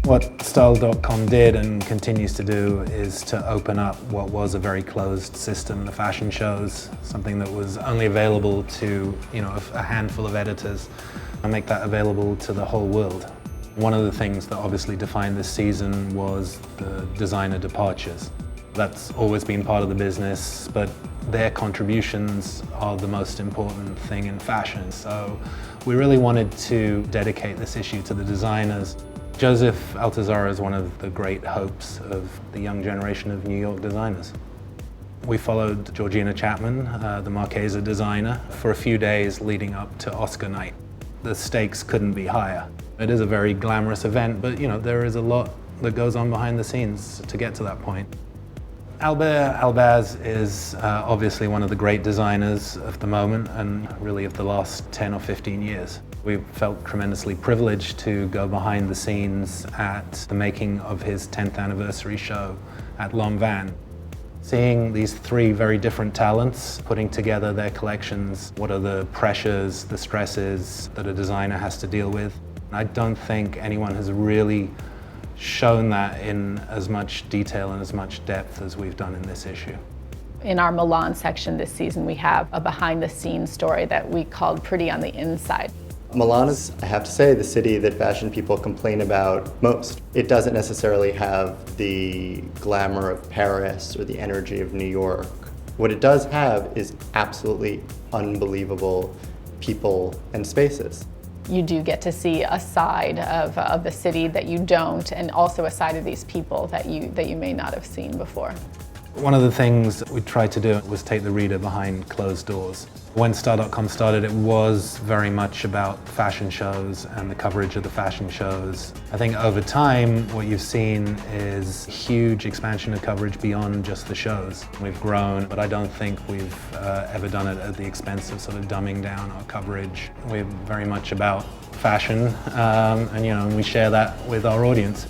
What Style.com did and continues to do is to open up what was a very closed system, the fashion shows, something that was only available to a handful of editors, and make that available to the whole world. One of the things that obviously defined this season was the designer departures. That's always been part of the business, but their contributions are the most important thing in fashion. So we really wanted to dedicate this issue to the designers. Joseph Altuzarra is one of the great hopes of the young generation of New York designers. We followed Georgina Chapman, the Marchesa designer, for a few days leading up to Oscar night. The stakes couldn't be higher. It is a very glamorous event, but there is a lot that goes on behind the scenes to get to that point. Alber Elbaz is obviously one of the great designers of the moment and really of the last 10 or 15 years. We felt tremendously privileged to go behind the scenes at the making of his 10th anniversary show at Lanvin. Seeing these three very different talents putting together their collections, what are the pressures, the stresses that a designer has to deal with. I don't think anyone has really shown that in as much detail and as much depth as we've done in this issue. In our Milan section this season, we have a behind-the-scenes story that we called Pretty on the Inside. Milan is, I have to say, the city that fashion people complain about most. It doesn't necessarily have the glamour of Paris or the energy of New York. What it does have is absolutely unbelievable people and spaces. You do get to see a side of the city that you don't, and also a side of these people that you may not have seen before. One of the things that we tried to do was take the reader behind closed doors. When Style.com started, it was very much about fashion shows and the coverage of the fashion shows. I think over time, what you've seen is huge expansion of coverage beyond just the shows. We've grown, but I don't think we've ever done it at the expense of sort of dumbing down our coverage. We're very much about fashion, and we share that with our audience.